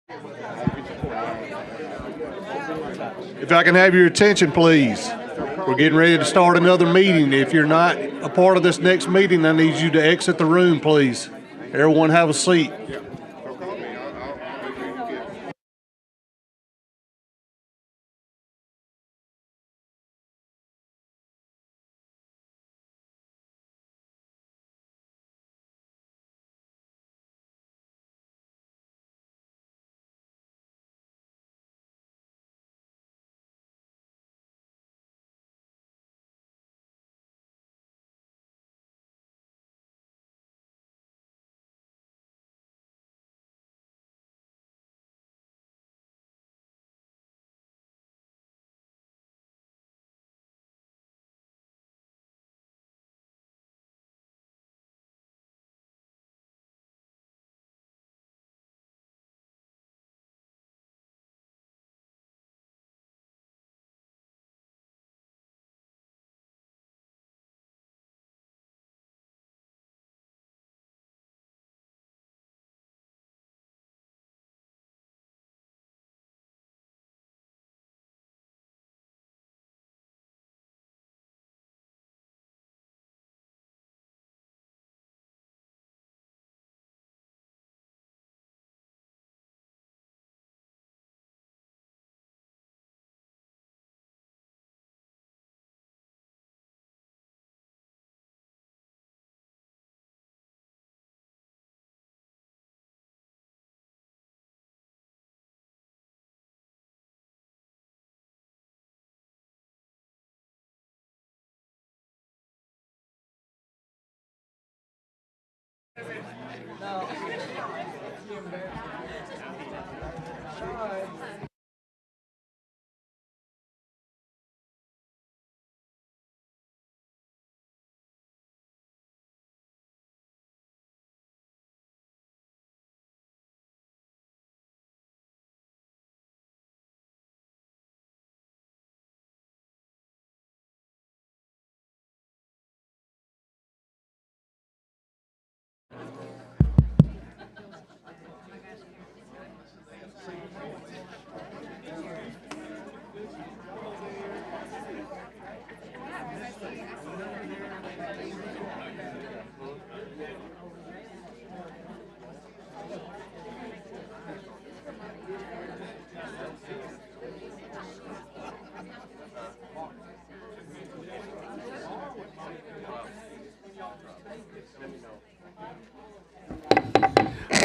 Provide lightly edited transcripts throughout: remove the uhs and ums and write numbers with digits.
If I can have your attention, please. We're getting ready to start another meeting. If you're not a part of this next meeting, I need you to exit the room, please. Everyone have a seat.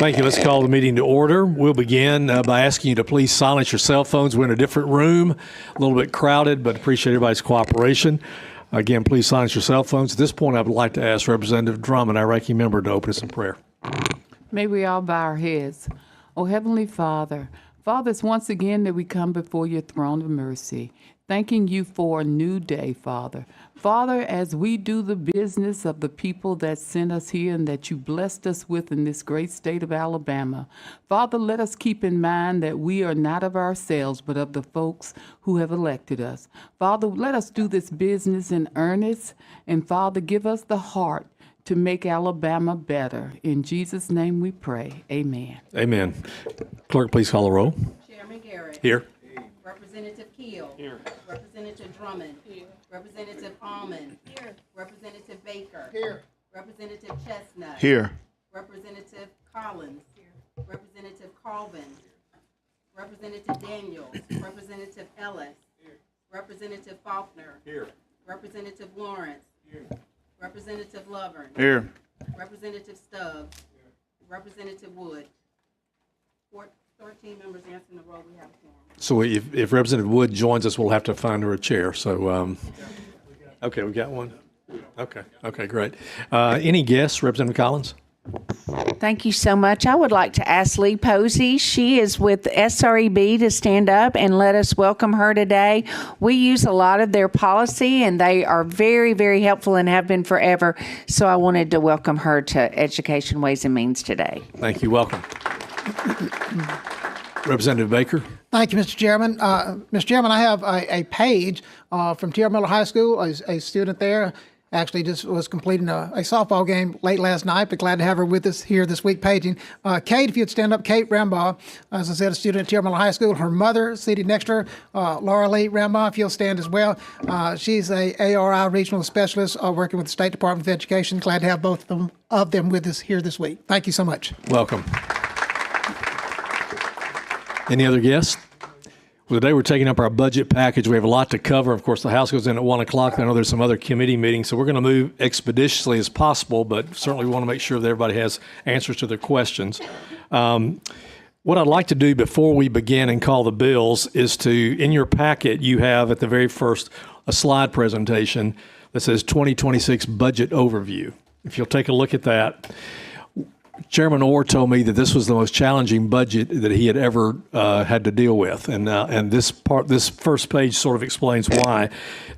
Thank you. Let's call the meeting to order. We'll begin by asking you to please silence your cell phones. We're in a different room, a little bit crowded, but appreciate everybody's cooperation. Again, please silence your cell phones. At this point, I would like to ask Representative Drummond, our ranking member, to open us in prayer. May we all bow our heads. Oh, Heavenly Father, it's once again that we come before your throne of mercy, thanking you for a new day, Father. Father, as we do the business of the people that sent us here and that you blessed us with in this great state of Alabama, Father, let us keep in mind that we are not of ourselves, but of the folks who have elected us. Father, let us do this business in earnest, and Father, give us the heart to make Alabama better. In Jesus' name we pray. Amen. Amen. Clerk, please call the roll. Chairman Garrett. Here. Representative Keel. Here. Representative Drummond. Here. Representative Almond. Here. Representative Baker. Here. Representative Chestnut. Here. Representative Collins. Here. Representative Colvin. Representative Daniels. Representative Ellis. Here. Representative Faulkner. Here. Representative Lawrence. Here. Representative Lovern. Here. Representative Stubbs. Here. Representative Wood. 13 members answering the roll. We have a quorum. So if Representative Wood joins us, we'll have to find her a chair. So, okay, we got one. Okay, great. Any guests, Representative Collins? Thank you so much. I would like to ask Lee Posey. She is with SREB to stand up and let us welcome her today. We use a lot of their policy, and they are very, very helpful and have been forever. So I wanted to welcome her to Education Ways and Means today. Thank you. Welcome. Representative Baker. Thank you, Mr. Chairman. Mr. Chairman, I have a page from T.R. Miller High School, a student there. actually just was completing a softball game late last night, but glad to have her with us here this week paging. Kate, if you'd stand up, Kate Rambaugh, as I said, a student at Tiermiller High School. Her mother seated next to her, Laura Lee Rambaugh, if you'll stand as well. She's a ARI regional specialist working with the State Department of Education. Glad to have both of them with us here this week. Thank you so much. Welcome. Any other guests? Well, today we're taking up our budget package. We have a lot to cover. Of course, the House goes in at 1 o'clock. I know there's some other committee meetings, so we're going to move expeditiously as possible, but certainly we want to make sure that everybody has answers to their questions. What I'd like to do before we begin and call the bills is to, in your packet, you have at the very first a slide presentation that says 2026 Budget Overview. If you'll take a look at that. Chairman Orr told me that this was the most challenging budget that he had ever had to deal with, and this first page sort of explains why.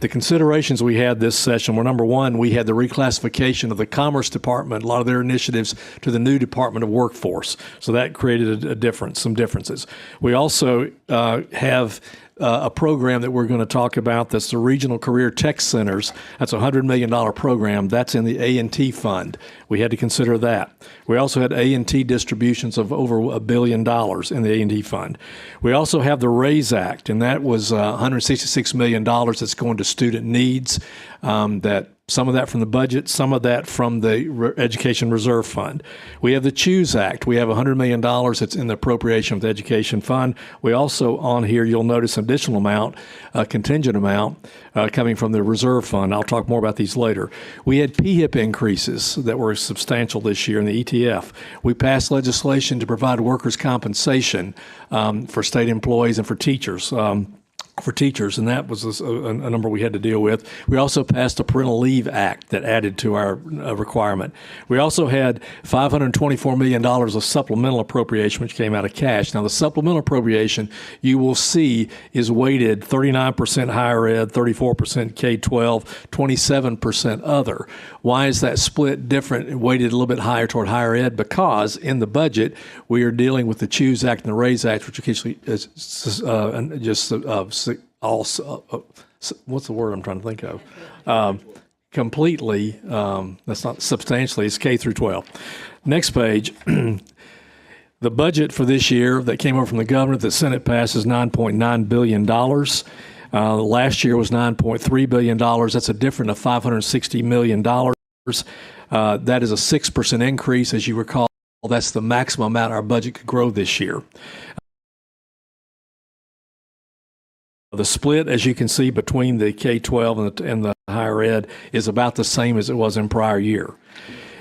The considerations we had this session were, number one, we had the reclassification of the Commerce Department, a lot of their initiatives, to the new Department of Workforce, so that created a difference, some differences. We also have a program that we're going to talk about that's the Regional Career Tech Centers. That's a $100 million program. That's in the A&T fund. We had to consider that. We also had A&T distributions of over $1 billion in the A&T fund. We also have the RAISE Act, and that was $166 million that's going to student needs, that some of that from the budget, some of that from the Education Reserve Fund. We have the CHOOSE Act. We have $100 million that's in the appropriation of the Education Fund. We also, on here, you'll notice an additional amount, a contingent amount, coming from the Reserve Fund. I'll talk more about these later. We had PHIP increases that were substantial this year in the ETF. We passed legislation to provide workers' compensation for state employees and for teachers. And that was a number we had to deal with. We also passed a Parental Leave Act that added to our requirement. We also had $524 million of supplemental appropriation, which came out of cash. Now, the supplemental appropriation, you will see, is weighted 39% higher ed, 34% K-12, 27% other. Why is that split different and weighted a little bit higher toward higher ed? Because in the budget, we are dealing with the CHOOSE Act and the RAISE Act, which actually is what's the word I'm trying to think of? Completely, that's not substantially, it's K through 12. Next page. The budget for this year that came over from the governor that Senate passed is $9.9 billion. Last year was $9.3 billion. That's a difference of $560 million. That is a 6% increase. As you recall, that's the maximum amount our budget could grow this year. The split, as you can see, between the K-12 and the higher ed is about the same as it was in prior year.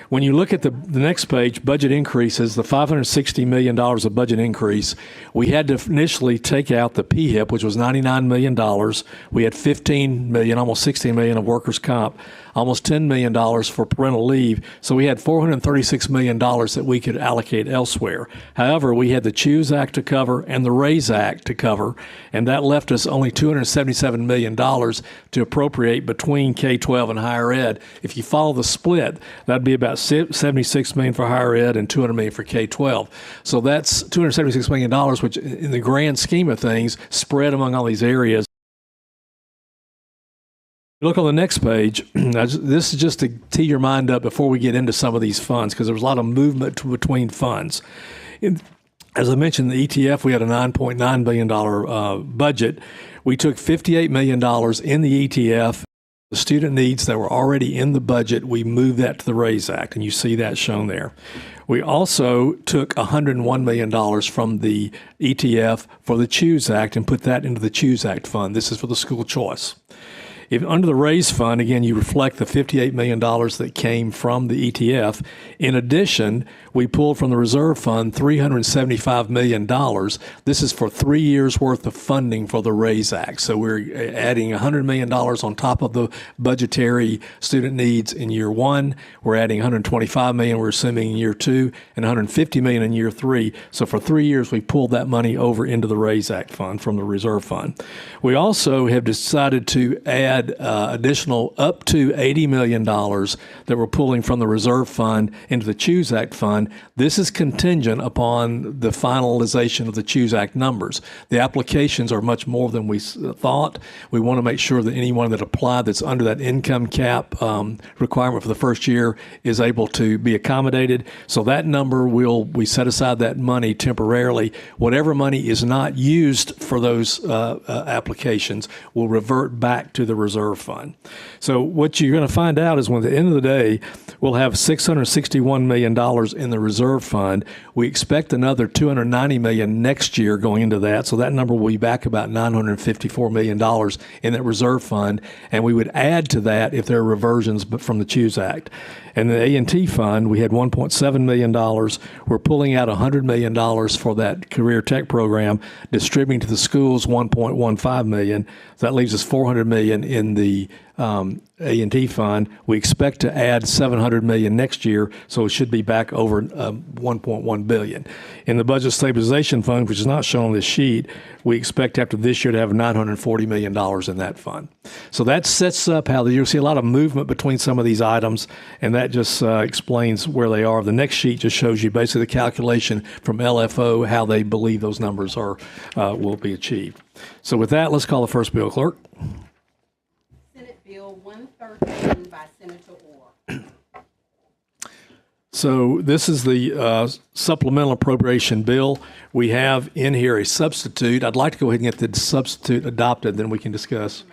When you look at the next page, budget increases, the $560 million of budget increase, we had to initially take out the PHIP, which was $99 million. We had $15 million, almost $16 million of workers' comp, almost $10 million for parental leave. So we had $436 million that we could allocate elsewhere. However, we had the CHOOSE Act to cover and the RAISE Act to cover, and that left us only $277 million to appropriate between K-12 and higher ed. If you follow the split, that'd be about $76 million for higher ed and $200 million for K-12. So that's $276 million, which in the grand scheme of things, spread among all these areas. Look on the next page. This is just to tee your mind up before we get into some of these funds, because there was a lot of movement between funds. As I mentioned, the ETF, we had a $9.9 billion budget. We took $58 million in the ETF. The student needs that were already in the budget, we moved that to the RAISE Act, and you see that shown there. We also took $101 million from the ETF for the CHOOSE Act and put that into the CHOOSE Act fund. This is for the school choice. If under the RAISE fund, again, you reflect the $58 million that came from the ETF. In addition, we pulled from the reserve fund $375 million. This is for 3 years worth of funding for the RAISE Act. So we're adding $100 million on top of the budgetary student needs in year one. We're adding $125 million, we're assuming, in year two, and $150 million in year three. So for 3 years, we pulled that money over into the RAISE Act fund from the reserve fund. We also have decided to add add additional up to $80 million that we're pulling from the reserve fund into the Choose Act fund. This is contingent upon the finalization of the Choose Act numbers. The applications are much more than we thought. We want to make sure that anyone that applied that's under that income cap requirement for the first year is able to be accommodated. So that number we set aside that money temporarily. Whatever money is not used for those applications will revert back to the reserve fund. So what you're going to find out is when at the end of the day, we'll have $661 million in the reserve fund. We expect another $290 million next year going into that. So that number will be back about $954 million in that reserve fund. And we would add to that if there are reversions from the Choose Act. And the A&T fund, we had $1.7 million. We're pulling out $100 million for that career tech program, distributing to the schools $1.15 million. So that leaves us $400 million in the A&T fund. We expect to add $700 million next year, so it should be back over $1.1 billion. In the budget stabilization fund, which is not shown on this sheet, we expect after this year to have $940 million in that fund. So that sets up how you'll see a lot of movement between some of these items, and that just explains where they are. The next sheet just shows you basically the calculation from LFO, how they believe those numbers are will be achieved. So with that, let's call the first bill, clerk. Senate Bill 113 by Senator Orr. So this is the supplemental appropriation bill. We have in here a substitute. I'd like to go ahead and get the substitute adopted, then we can discuss.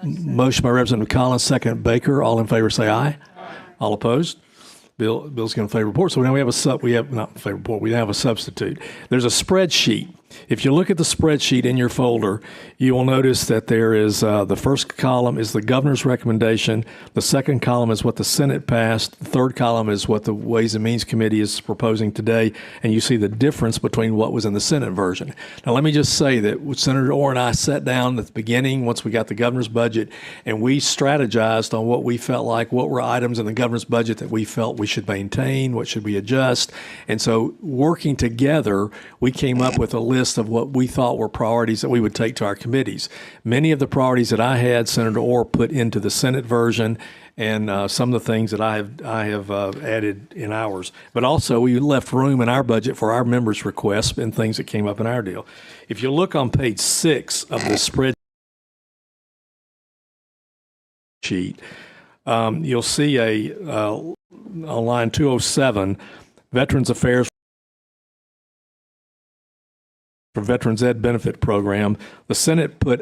Motion by Representative Collins, second Baker. All in favor say aye. All opposed? Bill's going to favor report. So now we have we have a substitute. There's a spreadsheet. If you look at the spreadsheet in your folder, you will notice that there is the first column is the governor's recommendation. The second column is what the Senate passed. The third column is what the Ways and Means Committee is proposing today. And you see the difference between what was in the Senate version. Now, let me just say that Senator Orr and I sat down at the beginning once we got the governor's budget, and we strategized on what we felt like, what were items in the governor's budget that we felt we should maintain, what should we adjust. And so working together, we came up with a list of what we thought were priorities that we would take to our committees. Many of the priorities that I had, Senator Orr put into the Senate version, and some of the things that I have added in ours. But also, we left room in our budget for our members' requests and things that came up in our deal. If you look on page 6 of the spreadsheet, you'll see on line 207, Veterans Affairs for Veterans Ed Benefit Program. The Senate put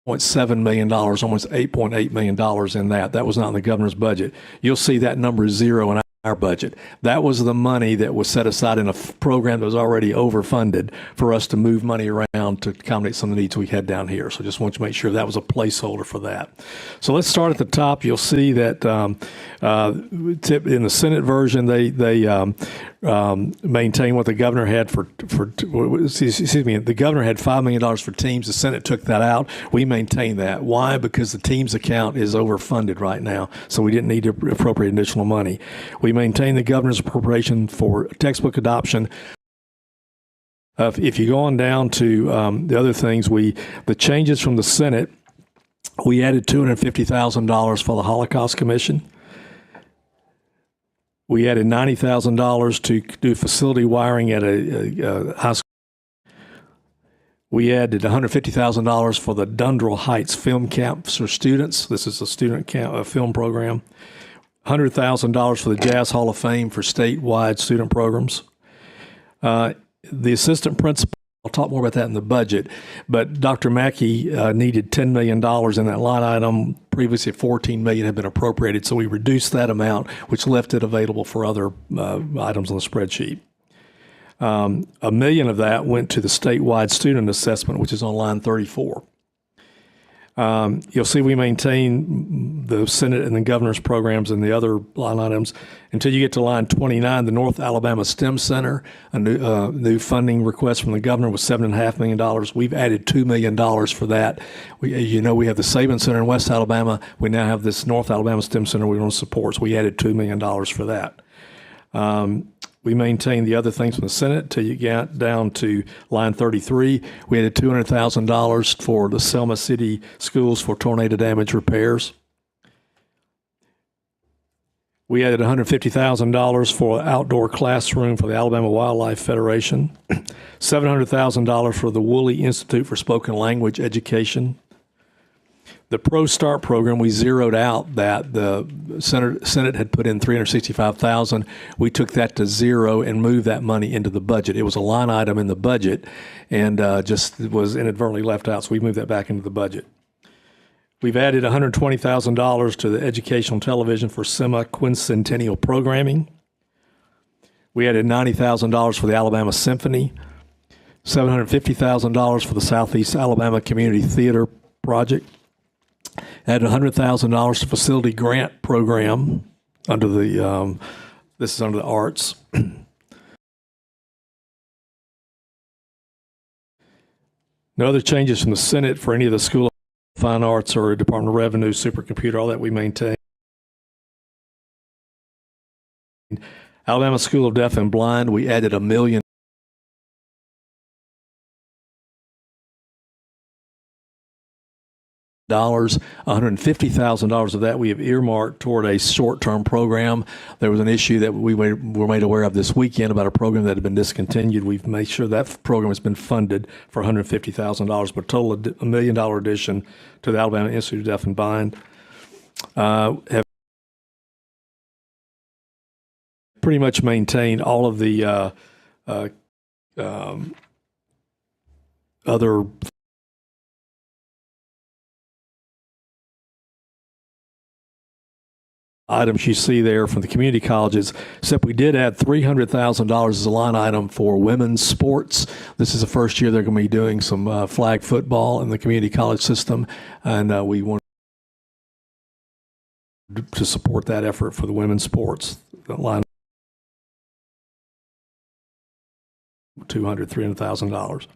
$8.7 million, almost $8.8 million in that. That was not in the governor's budget. You'll see that number is zero in our budget. That was the money that was set aside in a program that was already overfunded for us to move money around to accommodate some of the needs we had down here. So just want to make sure that was a placeholder for that. So let's start at the top. You'll see that in the Senate version, they maintain what the governor had the governor had $5 million for teams. The Senate took that out. We maintain that. Why? Because the teams account is overfunded right now, so we didn't need to appropriate additional money. We maintain the governor's appropriation for textbook adoption. If you go on down to the other things, the changes from the Senate, we added $250,000 for the Holocaust Commission. We added $90,000 to do facility wiring at a high school. We added $150,000 for the Dundrell Heights Film Camps for students. This is a student film program. $100,000 for the Jazz Hall of Fame for statewide student programs. The assistant principal, I'll talk more about that in the budget, but Dr. Mackey needed $10 million in that line item. Previously, $14 million had been appropriated, so we reduced that amount, which left it available for other items on the spreadsheet. $1 million of that went to the statewide student assessment, which is on line 34. You'll see we maintain the Senate and the governor's programs and the other line items until you get to line 29, the North Alabama STEM Center. A new funding request from the governor was $7.5 million. We've added $2 million for that. We have the Saban Center in West Alabama. We now have this North Alabama STEM Center we want to support, so we added $2 million for that. We maintained the other things from the Senate till you got down to line 33. We added $200,000 for the Selma City Schools for tornado damage repairs. We added $150,000 for outdoor classroom for the Alabama Wildlife Federation, $700,000 for the Woolley Institute for Spoken Language Education. The Pro Start program, we zeroed out that the Senate had put in $365,000. We took that to zero and moved that money into the budget. It was a line item in the budget and just was inadvertently left out, so we moved that back into the budget. We've added $120,000 to the educational television for SEMA quincentennial programming. We added $90,000 for the Alabama Symphony, $750,000 for the Southeast Alabama Community Theater Project, added $100,000 to facility grant program under the, this is under the arts. No other changes from the Senate for any of the School of Fine Arts or Department of Revenue, supercomputer, all that we maintain. Alabama School of Deaf and Blind, we added $1 million. $150,000 of that we have earmarked toward a short-term program. There was an issue that we were made aware of this weekend about a program that had been discontinued. We've made sure that program has been funded for $150,000, but a total of $1 million addition to the Alabama Institute of Deaf and Blind. Have pretty much maintained all of the other items you see there from the community colleges, except we did add $300,000 as a line item for women's sports. This is the first year they're going to be doing some flag football in the community college system, and we want to support that effort for the women's sports. The line $300,000.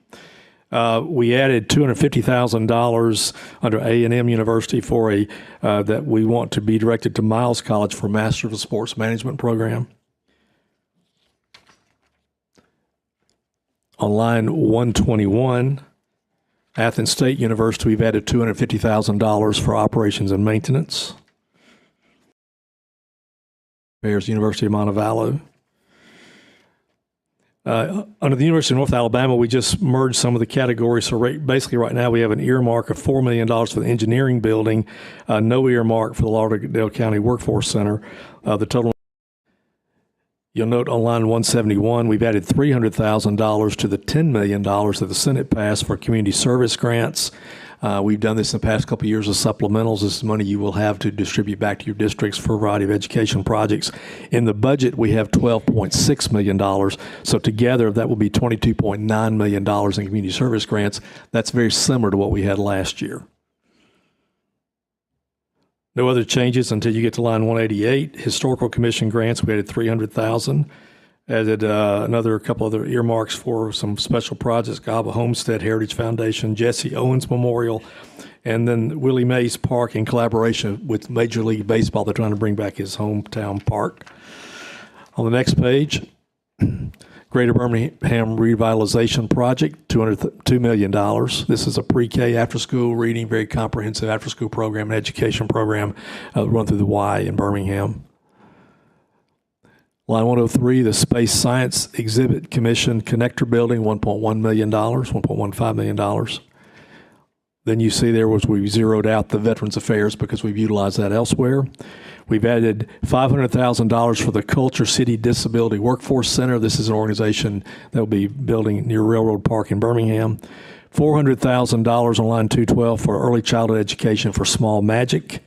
We added $250,000 under A&M University for a that we want to be directed to Miles College for Master of Sports Management program. On line 121, Athens State University, we've added $250,000 for operations and maintenance. There's University of Montevallo. Under the University of North Alabama, we just merged some of the categories. So basically right now we have an earmark of $4 million for the engineering building, no earmark for the Lauderdale County Workforce Center. The total, you'll note on line 171, we've added $300,000 to the $10 million that the Senate passed for community service grants. We've done this in the past couple of years with supplementals. This is money you will have to distribute back to your districts for a variety of education projects. In the budget, we have $12.6 million. So together, that will be $22.9 million in community service grants. That's very similar to what we had last year. No other changes until you get to line 188. Historical Commission grants, we added $300,000. Added another couple other earmarks for some special projects, Gaba Homestead Heritage Foundation, Jesse Owens Memorial, and then Willie Mays Park in collaboration with Major League Baseball. They're trying to bring back his hometown park. On the next page, Greater Birmingham Revitalization Project, $2 million. This is a pre-K after-school reading, very comprehensive after-school program and education program run through the Y in Birmingham. Line 103, the Space Science Exhibit Commission Connector Building, $1.1 million, $1.15 million. Then you see there was we zeroed out the Veterans Affairs because we've utilized that elsewhere. We've added $500,000 for the Culture City Disability Workforce Center. This is an organization that will be building near Railroad Park in Birmingham. $400,000 on line 212 for early childhood education for Small Magic.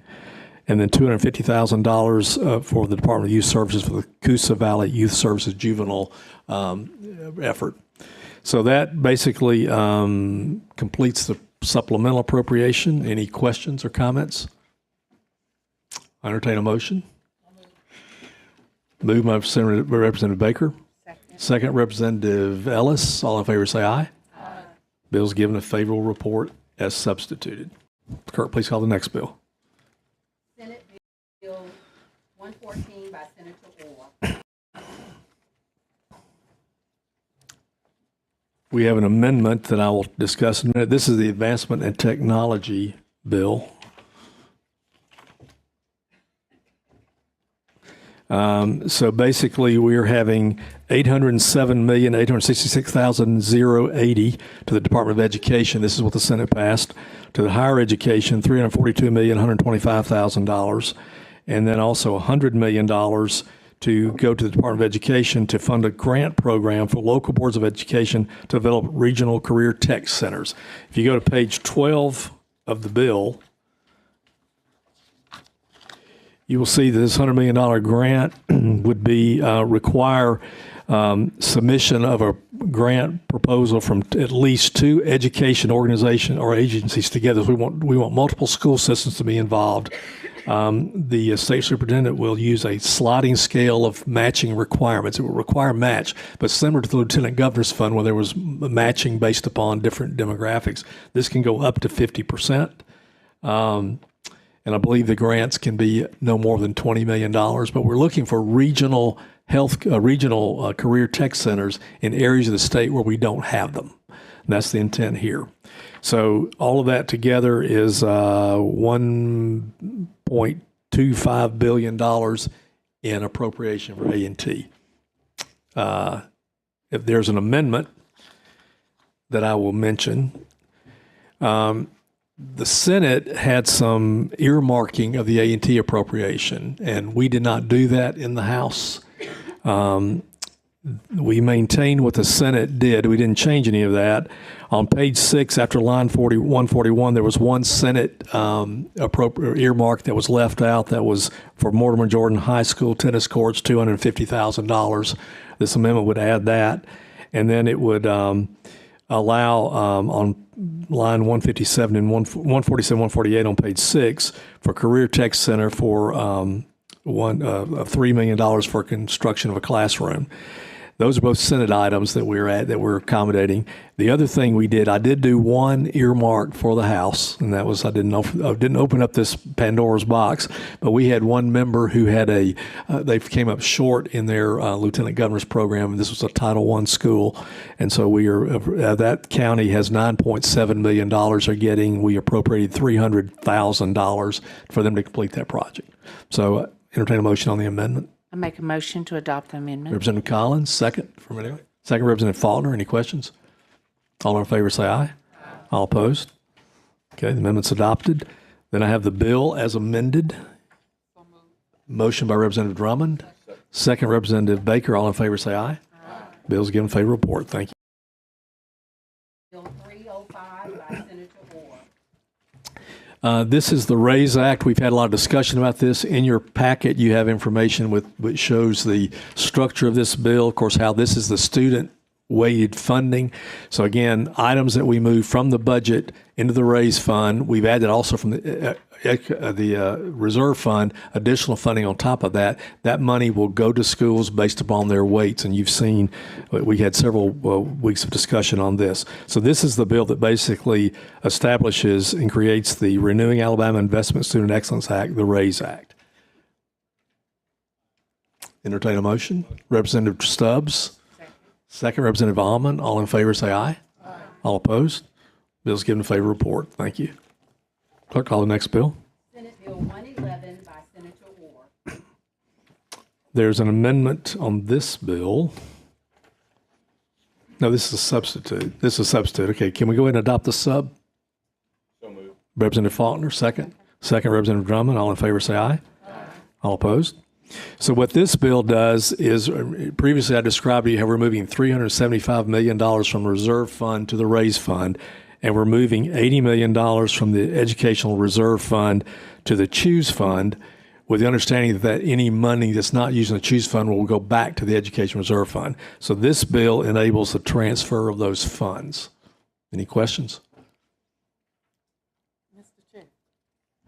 And then $250,000 for the Department of Youth Services for the Coosa Valley Youth Services Juvenile effort. So that basically completes the supplemental appropriation. Any questions or comments? I entertain a motion. Moved by Representative Baker. Second, Representative Ellis. All in favor say aye. Aye. Bill's given a favorable report as substituted. Clerk, please call the next bill. Senate Bill 114 by Senator Orr. We have an amendment that I will discuss in a minute. This is the Advancement and Technology Bill. So basically, we're having $807,866,080 to the Department of Education. This is what the Senate passed. To the higher education, $342,125,000, and then also $100 million to go to the Department of Education to fund a grant program for local boards of education to develop regional career tech centers. If you go to page 12 of the bill, you will see that this $100 million grant would be require submission of a grant proposal from at least 2 education organizations or agencies together. We want multiple school systems to be involved. The state superintendent will use a sliding scale of matching requirements. It will require match, but similar to the Lieutenant Governor's Fund where there was matching based upon different demographics. This can go up to 50%. And I believe the grants can be no more than $20 million, but we're looking for regional career tech centers in areas of the state where we don't have them. And that's the intent here. So all of that together is $1.25 billion in appropriation for A&T. If there's an amendment that I will mention, the Senate had some earmarking of the A&T appropriation, and we did not do that in the House. We maintained what the Senate did. We didn't change any of that. On page 6, after line 141, there was one Senate earmark that was left out. That was for Mortimer Jordan High School tennis courts, $250,000. This amendment would add that, and then it would allow on line 157 and 147, 148 on page 6 for Career Tech Center for $3 million for construction of a classroom. Those are both Senate items that we're accommodating. The other thing we did, I did do one earmark for the House, and that was I didn't open up this Pandora's box, but we had one member who had they came up short in their Lieutenant Governor's program. This was a Title I school, and so that county has $9.7 million they're getting. We appropriated $300,000 for them to complete that project. So entertain a motion on the amendment. I make a motion to adopt the amendment. Representative Collins, second from anyone. Second, Representative Faulkner. Any questions? All in favor say aye. All opposed? Okay, the amendment's adopted. Then I have the bill as amended. Motion by Representative Drummond. Second, Representative Baker. All in favor say aye. Bill's given favorable report. Thank you. Bill 305 by Senator Orr. This is the RAISE Act. We've had a lot of discussion about this. In your packet, you have information which shows the structure of this bill, of course, how this is the student-weighted funding. So again, items that we move from the budget into the RAISE fund. We've added also from the reserve fund additional funding on top of that. That money will go to schools based upon their weights, and you've seen we had several weeks of discussion on this. So this is the bill that basically establishes and creates the Renewing Alabama Investment Student Excellence Act, the RAISE Act. Entertain a motion. Representative Stubbs. Second, Representative Almond. All in favor say aye. All opposed? Bill's given a favorable report. Thank you. Clerk, call the next bill. Senate Bill 111 by Senator Orr. There's an amendment on this bill. No, this is a substitute. This is a substitute. Okay, can we go ahead and adopt the sub? So moved. Representative Faulkner, second. Second, Representative Drummond. All in favor say aye. All opposed? So what this bill does is, previously I described to you how we're moving $375 million from the reserve fund to the RAISE fund, and we're moving $80 million from the Educational Reserve Fund to the CHOOSE Fund, with the understanding that any money that's not used in the CHOOSE Fund will go back to the Education Reserve Fund. So this bill enables the transfer of those funds. Any questions?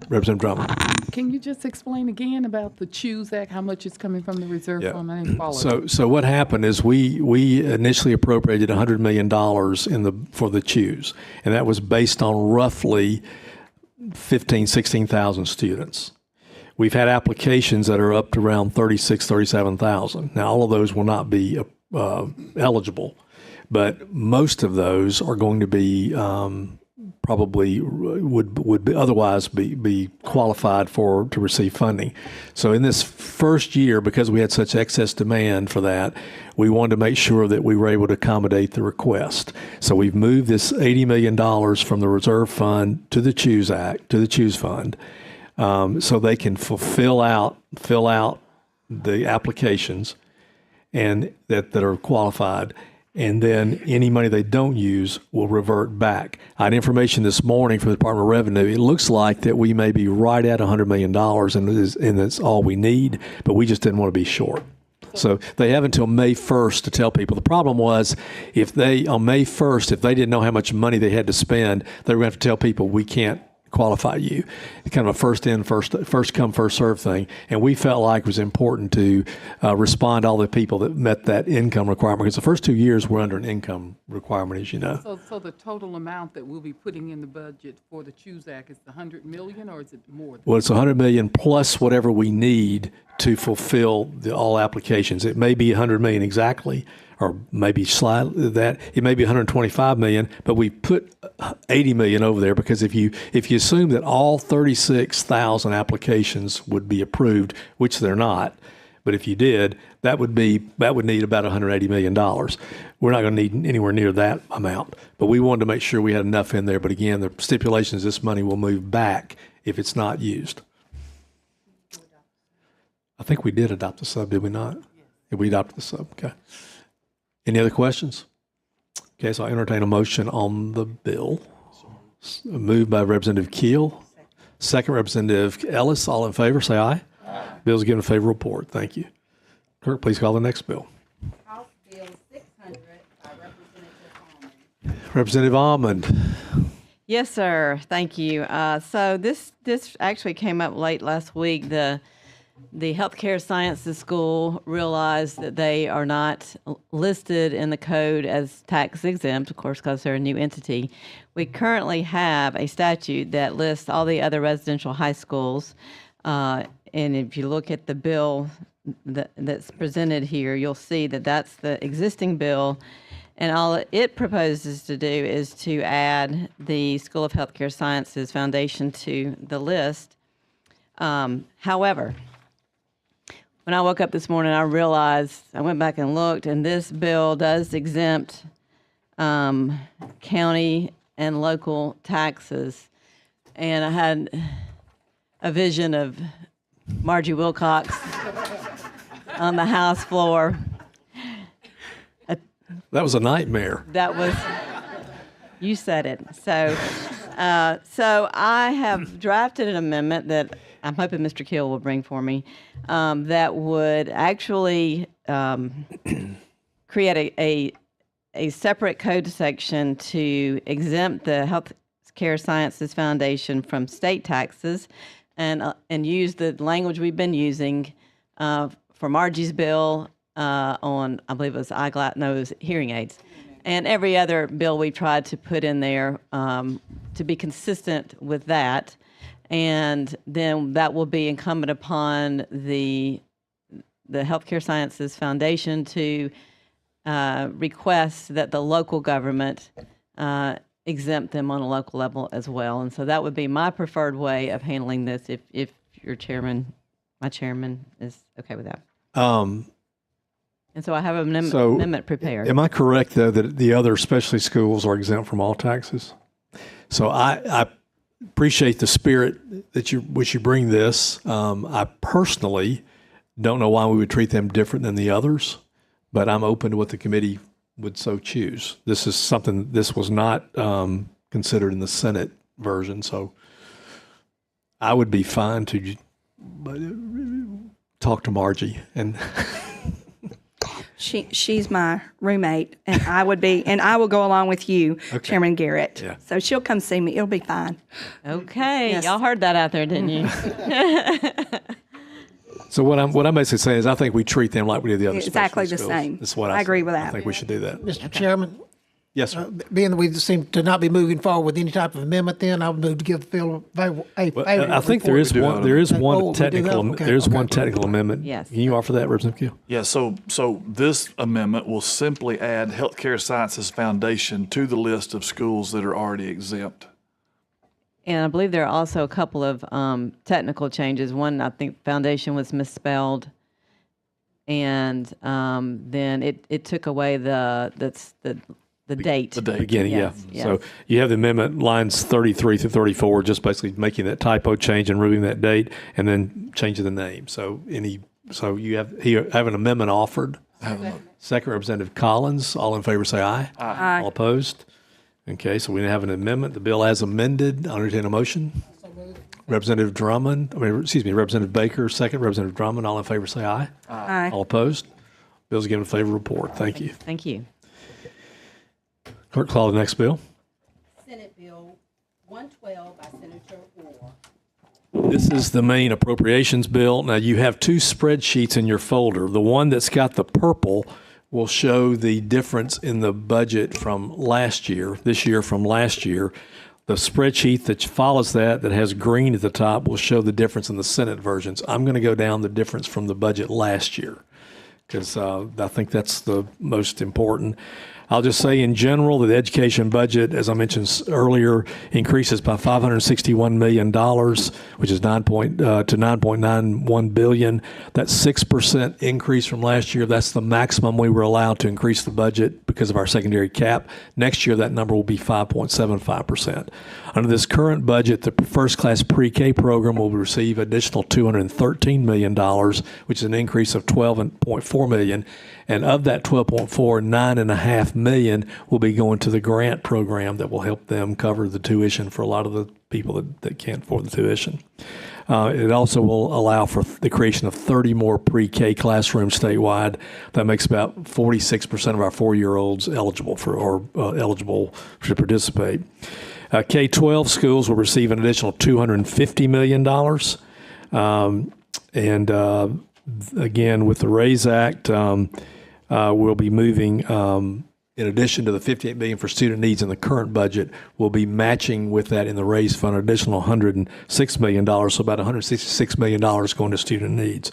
Representative Drummond. Can you just explain again about the CHOOSE Act, how much is coming from the reserve fund? I didn't follow. So what happened is we initially appropriated $100 million for the CHOOSE, and that was based on roughly 16,000 students. We've had applications that are up to around 36,000, 37,000. Now, all of those will not be eligible. but most of those are going to be probably would be otherwise be qualified to receive funding. So in this first year, because we had such excess demand for that, we wanted to make sure that we were able to accommodate the request. So we've moved this $80 million from the reserve fund to the Choose Fund, so they can fill out the applications and that are qualified. And then any money they don't use will revert back. I had information this morning from the Department of Revenue. It looks like that we may be right at $100 million, and that's all we need, but we just didn't want to be short. So they have until May 1st to tell people. The problem was on May 1st, if they didn't know how much money they had to spend, they were going to have to tell people, we can't qualify you. It's kind of a first come, first serve thing. And we felt like it was important to respond to all the people that met that income requirement, because the first 2 years we're under an income requirement, as you know. So the total amount that we'll be putting in the budget for the Choose Act is the $100 million, or is it more than? Well, it's $100 million plus whatever we need to fulfill all applications. It may be $100 million exactly, or maybe slightly that. It may be $125 million, but we put $80 million over there because if you assume that all 36,000 applications would be approved, which they're not, but if you did, that would need about $180 million. We're not going to need anywhere near that amount, but we wanted to make sure we had enough in there. But again, the stipulation is this money will move back if it's not used. I think we did adopt the sub, did we not? Yes. We adopted the sub, okay. Any other questions? Okay, so I'll entertain a motion on the bill. Moved by Representative Keel. Second, Representative Ellis. All in favor, say aye. Aye. Bill's given a favorable report. Thank you. Clerk, please call the next bill. House Bill 600 by Representative Almond. Representative Almond. Yes, sir. Thank you. So this actually came up late last week. The Healthcare Sciences School realized that they are not listed in the code as tax exempt, of course, because they're a new entity. We currently have a statute that lists all the other residential high schools. And if you look at the bill that's presented here, you'll see that that's the existing bill. And all it proposes to do is to add the School of Healthcare Sciences Foundation to the list. However, when I woke up this morning, I realized, I went back and looked, and this bill does exempt county and local taxes. And I had a vision of Margie Wilcox on the House floor. That was a nightmare. That was, you said it. So I have drafted an amendment that I'm hoping Mr. Keel will bring for me, that would actually create a separate code section to exempt the Healthcare Sciences Foundation from state taxes, and use the language we've been using for Margie's bill on, I believe it was hearing aids, and every other bill we tried to put in there to be consistent with that. And then that will be incumbent upon the Healthcare Sciences Foundation to request that the local government exempt them on a local level as well. And so that would be my preferred way of handling this if my chairman is okay with that. And so I have an amendment prepared. Am I correct, though, that the other specialty schools are exempt from all taxes? So I appreciate the spirit which you bring this. I personally don't know why we would treat them different than the others, but I'm open to what the committee would so choose. This was not considered in the Senate version, so I would be fine to talk to Margie and. She's my roommate, and I will go along with you, okay. Chairman Garrett. Yeah. So she'll come see me. It'll be fine. Okay. Yes. Y'all heard that out there, didn't you? So what I'm basically saying is I think we treat them like we do the other exactly the schools. same. That's what I agree with that. I think we should do that. Mr. Chairman, Yes, sir. Being that we seem to not be moving forward with any type of amendment, then I would move to give the bill a favorable I think there is report. one. There is Oh, one we do that? technical. Okay, There's okay. one technical amendment. Yes. Can you offer that, Representative Keel? Yeah, so this amendment will simply add Healthcare Sciences Foundation to the list of schools that are already exempt. And I believe there are also a couple of technical changes. One, I think foundation was misspelled. And then it took away the date. The date. Beginning, Yes, yeah. yes. So you have the amendment lines 33 through 34, just basically making that typo change and removing that date, and then changing the name. So you have an amendment offered. Second, Representative Collins. All in favor, say aye. Aye. All opposed? Okay, so we have an amendment. The bill as amended. I'll entertain a motion. Representative Representative Baker, second. Representative Drummond. All in favor, say aye. Aye. All opposed? Bill's given a favorable report. Thank you. Thank you. Clerk, call the next bill. Senate Bill 112 by Senator Orr. This is the main appropriations bill. Now, you have two spreadsheets in your folder. The one that's got the purple will show the difference in the budget from last year, this year from last year. The spreadsheet that follows that has green at the top, will show the difference in the Senate versions. I'm going to go down the difference from the budget last year because I think that's the most important. I'll just say in general that the education budget, as I mentioned earlier, increases by $561 million, which is to $9.91 billion. That's 6% increase from last year. That's the maximum we were allowed to increase the budget because of our secondary cap. Next year, that number will be 5.75%. Under this current budget, the first-class pre-K program will receive additional $213 million, which is an increase of $12.4 million. And of that 12.4, $9.5 million will be going to the grant program that will help them cover the tuition for a lot of the people that can't afford the tuition. It also will allow for the creation of 30 more pre-K classrooms statewide. That makes about 46% of our 4-year-olds eligible to participate. K-12 schools will receive an additional $250 million. Again, with the RAISE Act, we'll be moving, in addition to the $58 million for student needs in the current budget, we'll be matching with that in the RAISE fund, an additional $106 million, so about $166 million going to student needs.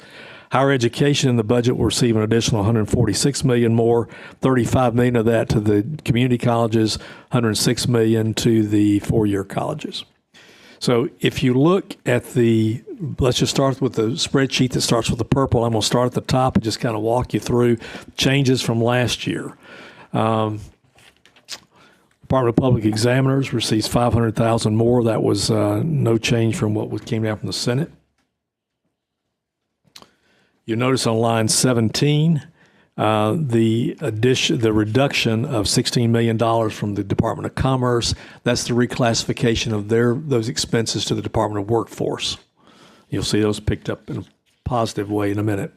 Higher education in the budget will receive an additional $146 million more, $35 million of that to the community colleges, $106 million to the 4-year colleges. So if you look at let's just start with the spreadsheet that starts with the purple. I'm going to start at the top and just kind of walk you through changes from last year. Department of Public Examiners receives $500,000 more. That was no change from what came down from the Senate. You'll notice on line 17, the reduction of $16 million from the Department of Commerce. That's the reclassification of those expenses to the Department of Workforce. You'll see those picked up in a positive way in a minute.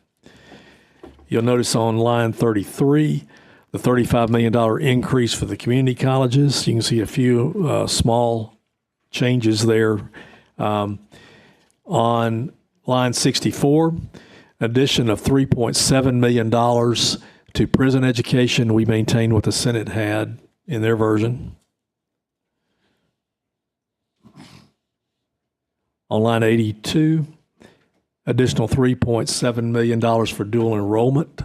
You'll notice on line 33, the $35 million increase for the community colleges. You can see a few small changes there. On line 64, addition of $3.7 million to prison education. We maintain what the Senate had in their version. On line 82, additional $3.7 million for dual enrollment.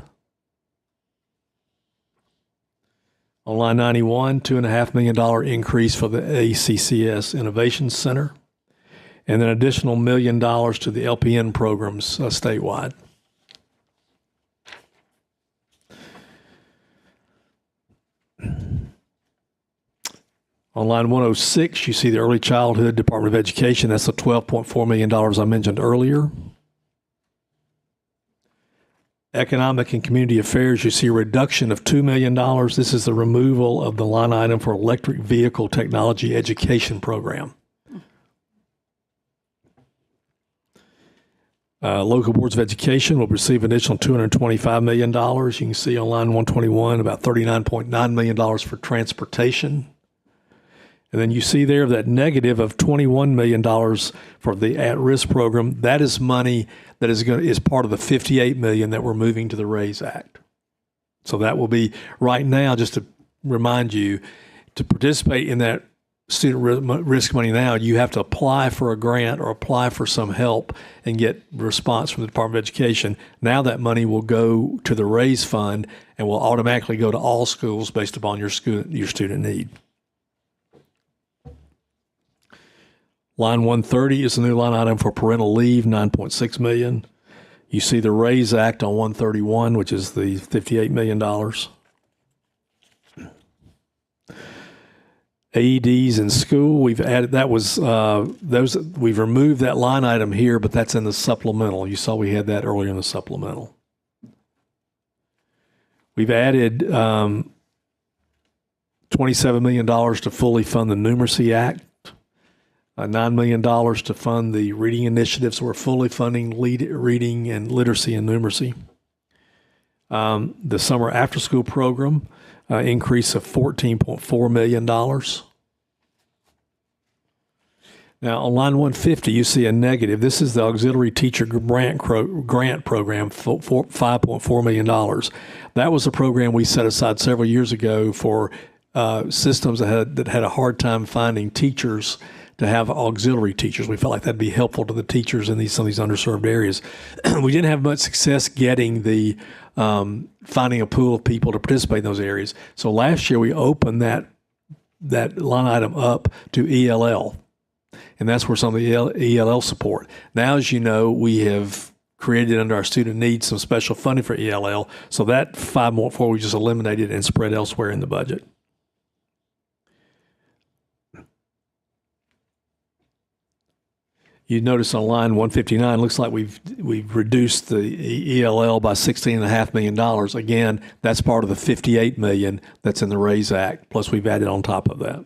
On line 91, $2.5 million increase for the ACCS Innovation Center. And then additional $1 million to the LPN programs statewide. On line 106, you see the Early Childhood Department of Education. That's the $12.4 million I mentioned earlier. Economic and Community Affairs, you see a reduction of $2 million. This is the removal of the line item for Electric Vehicle Technology Education Program. Local boards of education will receive an additional $225 million. You can see on line 121 about $39.9 million for transportation. And then you see there that negative of $21 million for the at-risk program. That is money that is part of the $58 million that we're moving to the RAISE Act. So that will be right now, just to remind you, to participate in that student risk money now, you have to apply for a grant or apply for some help and get response from the Department of Education. Now that money will go to the RAISE fund and will automatically go to all schools based upon your student need. Line 130 is a new line item for parental leave, $9.6 million. You see the RAISE Act on 131, which is the $58 million. AEDs in school, we've added, that was, we've removed that line item here, but that's in the supplemental. You saw we had that earlier in the supplemental. We've added $27 million to fully fund the Numeracy Act, $9 million to fund the reading initiatives. We're fully funding reading and literacy and numeracy. The summer after-school program, increase of $14.4 million. Now, on line 150, you see a negative. This is the auxiliary teacher grant program, $5.4 million. That was a program we set aside several years ago for systems that had a hard time finding teachers to have auxiliary teachers. We felt like that'd be helpful to the teachers in some of these underserved areas. We didn't have much success getting the finding a pool of people to participate in those areas. So last year we opened that line item up to ELL, and that's where some of the ELL support. Now, as you know, we have created under our student needs some special funding for ELL. So that 5.4 we just eliminated and spread elsewhere in the budget. You notice on line 159, looks like we've reduced the ELL by $16.5 million. Again, that's part of the $58 million that's in the RAISE Act, plus we've added on top of that.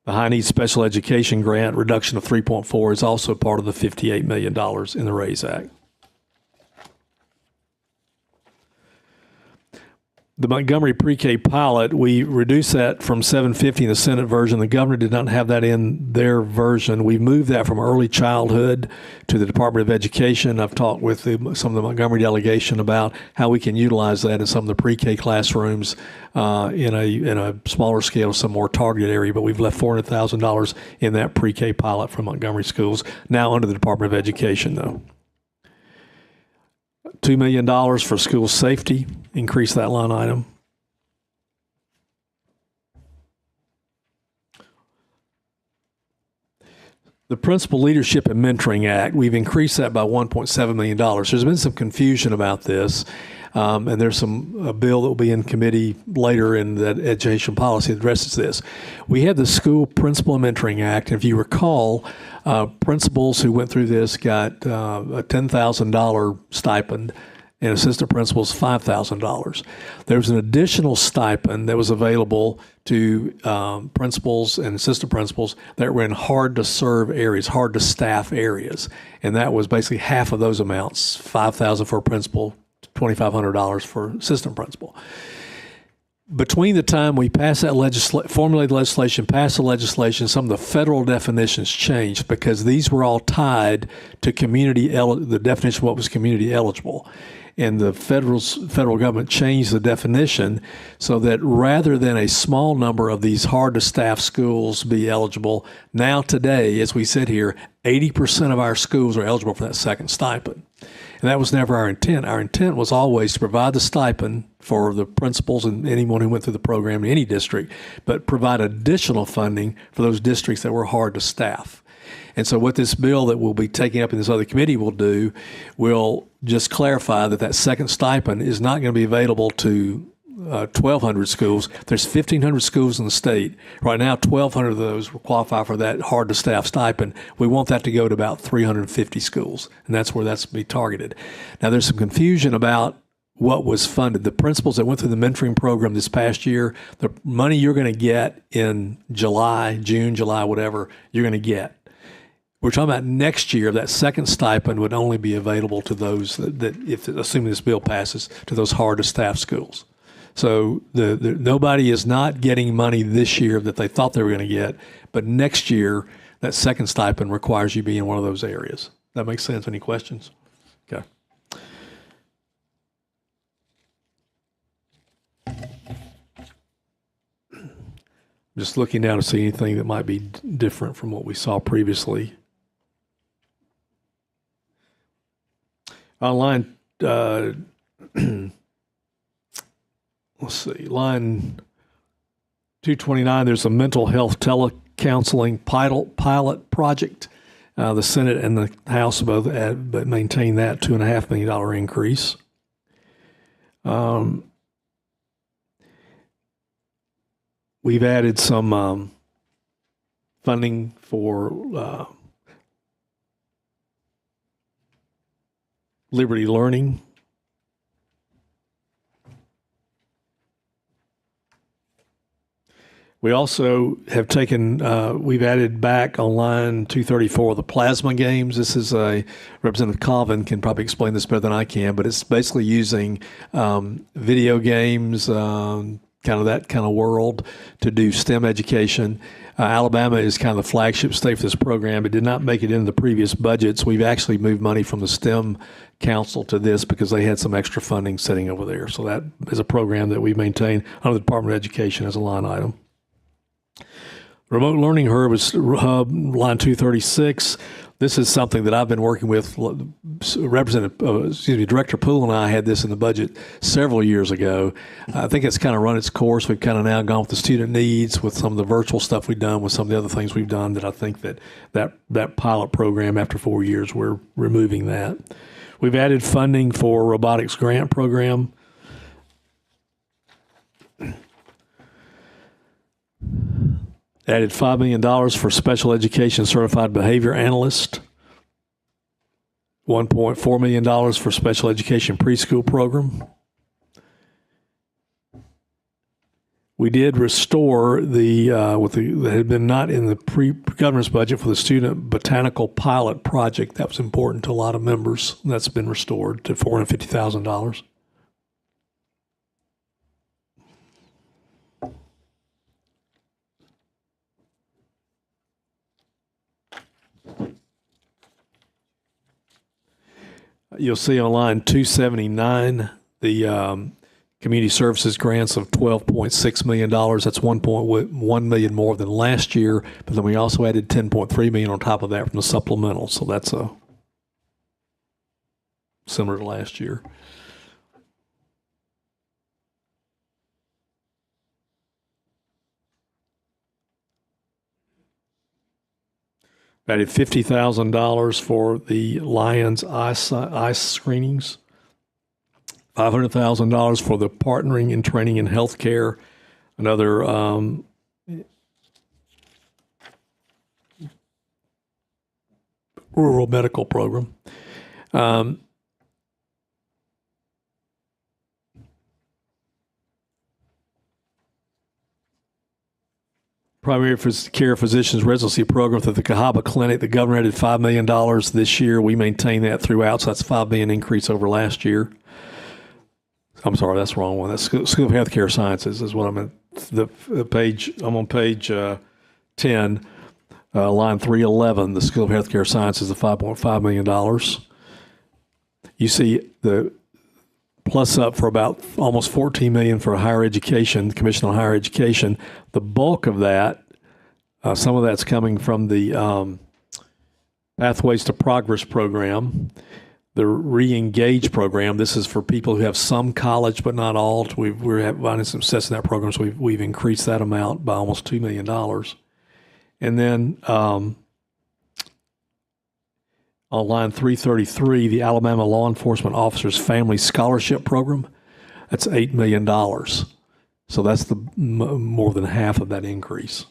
The High Needs Special Education Grant reduction of 3.4 is also part of the $58 million in the RAISE Act. The Montgomery pre-K pilot, we reduced that from $750 in the Senate version. The governor did not have that in their version. We moved that from early childhood to the Department of Education. I've talked with some of the Montgomery delegation about how we can utilize that in some of the pre-K classrooms in a smaller scale, some more targeted area. But we've left $400,000 in that pre-K pilot from Montgomery schools, now under the Department of Education, though. $2 million for school safety, increase that line item. The Principal Leadership and Mentoring Act, we've increased that by $1.7 million. There's been some confusion about this, and there's a bill that will be in committee later in that education policy that addresses this. We had the School Principal and Mentoring Act, and if you recall, principals who went through this got a $10,000 stipend, and assistant principals $5,000. There was an additional stipend that was available to principals and assistant principals that were in hard-to-serve areas, hard-to-staff areas, and that was basically half of those amounts, $5,000 for a principal, $2,500 for assistant principal. Between the time we passed that formulated legislation, passed the legislation, some of the federal definitions changed because these were all tied to the definition of what was community eligible. And the federal government changed the definition so that rather than a small number of these hard-to-staff schools be eligible, now today, as we sit here, 80% of our schools are eligible for that second stipend. And that was never our intent. Our intent was always to provide the stipend for the principals and anyone who went through the program in any district, but provide additional funding for those districts that were hard to staff. And so what this bill that we'll be taking up in this other committee will do will just clarify that second stipend is not going to be available to 1,200 schools. There's 1,500 schools in the state. Right now, 1,200 of those will qualify for that hard-to-staff stipend. We want that to go to about 350 schools, and that's where that's to be targeted. Now, there's some confusion about what was funded. The principals that went through the mentoring program this past year, the money you're going to get in June, July, whatever, you're going to get. We're talking about next year, that second stipend would only be available to those that if assuming this bill passes, to those hard-to-staff schools. So nobody is not getting money this year that they thought they were going to get, but next year, that second stipend requires you be in one of those areas. That makes sense? Any questions? Okay. Just looking down to see anything that might be different from what we saw previously. On line, let's see, line 229, there's a mental health telecounseling pilot project. The Senate and the House both maintain that $2.5 million increase. We've added some funding for Liberty Learning. We also have we've added back on line 234 the plasma games. This is Representative Colvin can probably explain this better than I can, but it's basically using video games, kind of that kind of world to do STEM education. Alabama is kind of the flagship state for this program. It did not make it into the previous budgets. We've actually moved money from the STEM Council to this because they had some extra funding sitting over there. So that is a program that we maintain under the Department of Education as a line item. Remote Learning Hub is line 236. This is something that I've been working with. Director Poole and I had this in the budget several years ago. I think it's kind of run its course. We've kind of now gone with the student needs, with some of the virtual stuff we've done, with some of the other things we've done. That I think that pilot program, after 4 years, we're removing that. We've added funding for robotics grant program. Added $5 million for special education certified behavior analyst. $1.4 million for special education preschool program. We did restore that had been not in the governor's budget for the student botanical pilot project. That was important to a lot of members. That's been restored to $450,000. You'll see on line 279 the community services grants of $12.6 million. That's $1.1 million more than last year, but then we also added $10.3 million on top of that from the supplemental. So that's similar to last year. Added $50,000 for the Lions eye screenings. $500,000 for the partnering and training in healthcare. Another rural medical program. Primary care physicians residency program through the Cahaba Clinic. The governor added $5 million this year. We maintain that throughout, so that's a $5 million increase over last year. I'm sorry, that's the wrong one. That's School of Healthcare Sciences is what I'm in. The page. I'm on page 10, line 311. The School of Healthcare Sciences is $5.5 million. You see the plus up for about almost $14 million for higher education, the Commission on Higher Education. The bulk of that, some of that's coming from the Pathways to Progress program, the Re-Engage program. This is for people who have some college but not all. We're finding some success in that program, so we've increased that amount by almost $2 million. And then on line 333, the Alabama Law Enforcement Officers Family Scholarship Program, that's $8 million. So that's the more than half of that increase.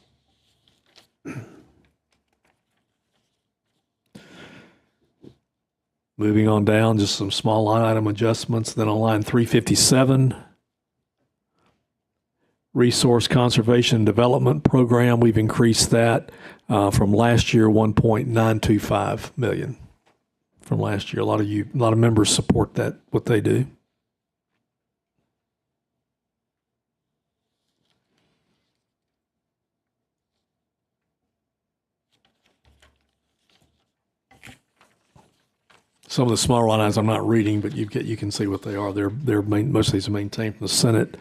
Moving on down, just some small line item adjustments. Then on line 357, Resource Conservation and Development Program, we've increased that from last year, $1.925 million. From last year, a lot of members support that, what they do. Some of the smaller line items I'm not reading, but you can see what they are. Most of these are maintained from the Senate.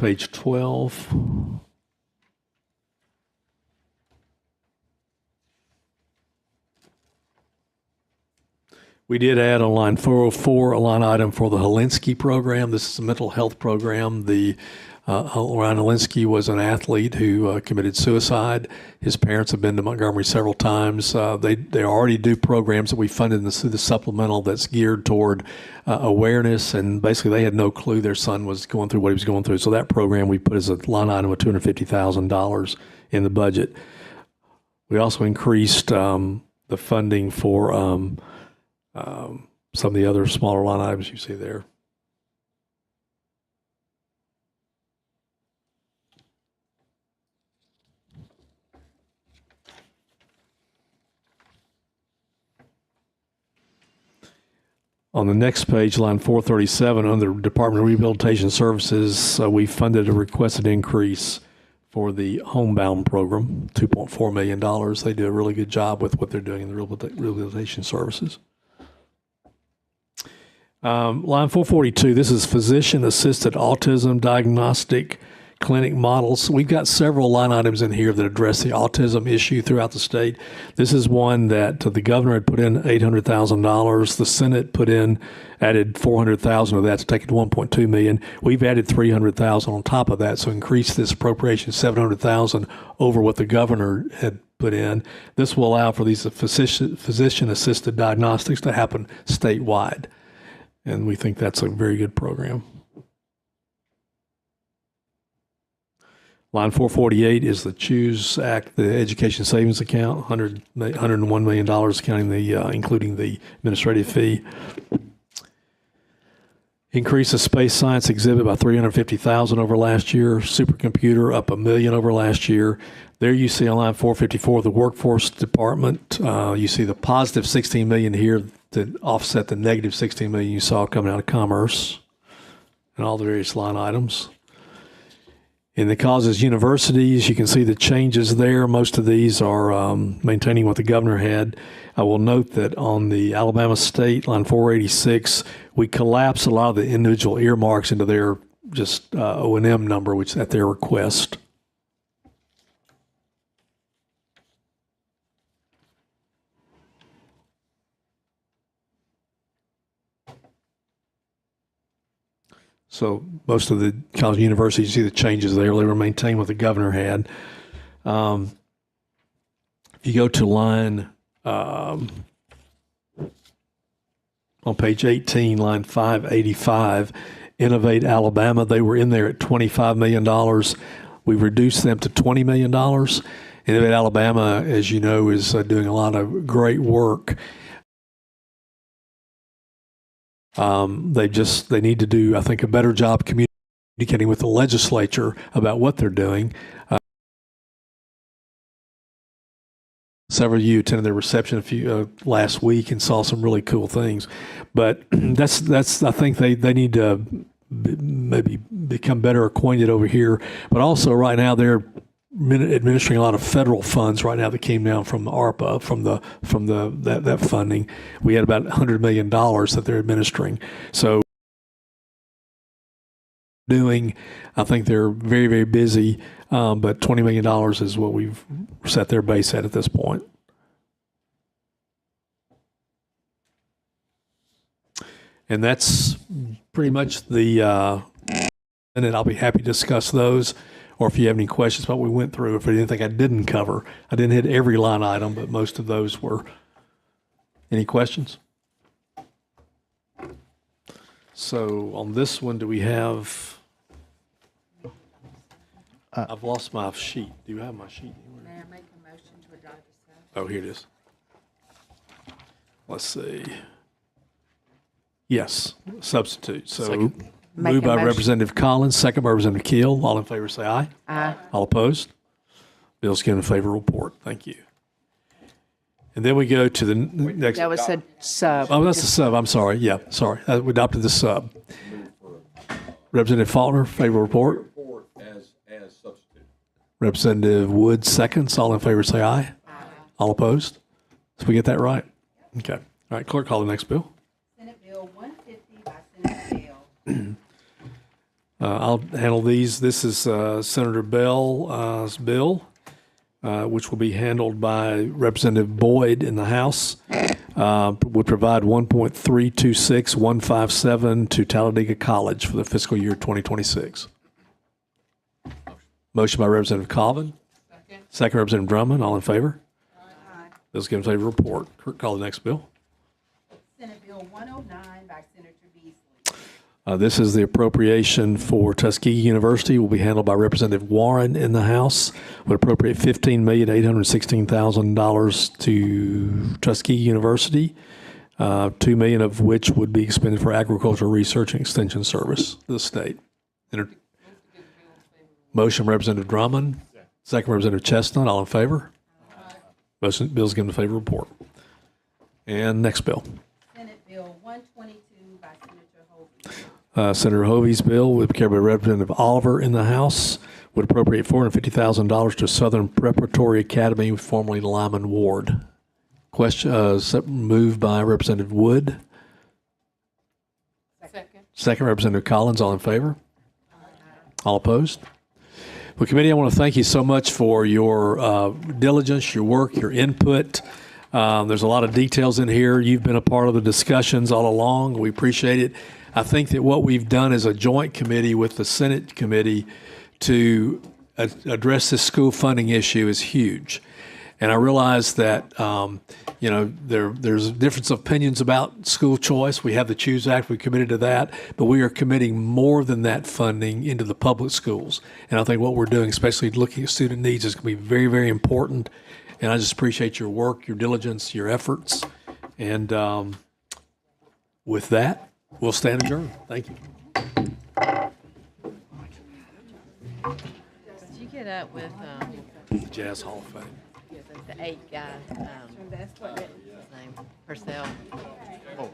Page 12. We did add on line 404 a line item for the Helinski program. This is a mental health program. Ryan Helinski was an athlete who committed suicide. His parents have been to Montgomery several times. They already do programs that we funded through the supplemental that's geared toward awareness, and basically they had no clue their son was going through what he was going through. So that program we put as a line item of $250,000 in the budget. We also increased the funding for some of the other smaller line items you see there. On the next page, line 437, under Department of Rehabilitation Services, we funded a requested increase for the homebound program, $2.4 million. They do a really good job with what they're doing in the rehabilitation services. Line 442, this is physician-assisted autism diagnostic clinic models. We've got several line items in here that address the autism issue throughout the state. This is one that the governor had put in $800,000. The Senate added $400,000 of that to take it to $1.2 million. We've added $300,000 on top of that, so increase this appropriation $700,000 over what the governor had put in. This will allow for these physician-assisted diagnostics to happen statewide. And we think that's a very good program. Line 448 is the CHOOSE Act, the Education Savings Account, $101 million, including the administrative fee. Increase the space science exhibit by $350,000 over last year. Supercomputer up $1 million over last year. There you see on line 454 the workforce department. You see the positive $16 million here to offset the negative $16 million you saw coming out of commerce and all the various line items. In the causes universities, you can see the changes there. Most of these are maintaining what the governor had. I will note that on the Alabama State, line 486, we collapsed a lot of the individual earmarks into their just O&M number, which is at their request. So most of the college and universities, you see the changes there. They were maintained what the governor had. If you go to line, on page 18, line 585, Innovate Alabama, they were in there at $25 million. We reduced them to $20 million. Innovate Alabama, as you know, is doing a lot of great work. They need to do, I think, a better job communicating with the legislature about what they're doing. Several of you attended their reception last week and saw some really cool things, but that's I think they need to maybe become better acquainted over here. But also right now they're administering a lot of federal funds right now that came down from ARPA, from that funding. We had about $100 million that they're administering. So I think they're very, very busy, but $20 million is what we've set their base at this point. And that's pretty much and I'll be happy to discuss those. Or if you have any questions about what we went through, if there's anything I didn't cover. I didn't hit every line item, but most of those were. Any questions? So on this one, do we have, I've lost my sheet. Do you have my sheet anywhere? May I make a motion to adopt the sub? Oh, here it is. Let's see. Yes, substitute. So Make moved a by motion. Representative Collins, second by Representative Keel. All in favor say aye. Aye. All opposed? Bill's given a favorable report. Thank you. And then we go to the next. That was a sub. Oh, that's the sub. I'm sorry. Yeah, sorry. We adopted the sub. Representative Faulkner, favorable report. As substitute. Representative Wood, seconds. All in favor say aye. Aye. All opposed? Did we get that right? Okay. All right, clerk, call the next bill. Senate Bill 150 by Senator Bell. I'll handle these. This is Senator Bell's bill, which will be handled by Representative Boyd in the House. Would provide 1.326157 to Talladega College for the fiscal year 2026. Motion by Representative Colvin. Second Representative Drummond. All in favor? Bill's given favor report. Call the next bill. Senate Bill 109 by Senator Beasley. This is the appropriation for Tuskegee University. Will be handled by Representative Warren in the House. Would appropriate $15,816,000 to Tuskegee University, $2 million of which would be expended for agricultural research and extension service to the state. Motion, Representative Drummond. Second, Representative Chestnut. All in favor? Motion, bill's given a favor report. And next bill. Senate Bill 122 by Senator Hovey. Senator Hovey's bill would be carried by Representative Oliver in the House. Would appropriate $450,000 to Southern Preparatory Academy, formerly Lyman Ward. Question moved by Representative Wood. Second, Representative Collins. All in favor? All opposed? Well, committee, I want to thank you so much for your diligence, your work, your input. There's a lot of details in here. You've been a part of the discussions all along. We appreciate it. I think that what we've done as a joint committee with the Senate committee to address this school funding issue is huge. And I realize that, there's a difference of opinions about school choice. We have the CHOOSE Act. We committed to that. But we are committing more than that funding into the public schools. And I think what we're doing, especially looking at student needs, is going to be very, very important. And I just appreciate your work, your diligence, your efforts. And with that, we'll stand adjourned. Thank you. Did you get up with Jazz Hall of Fame. the 8 guy? His name, Purcell. Oh,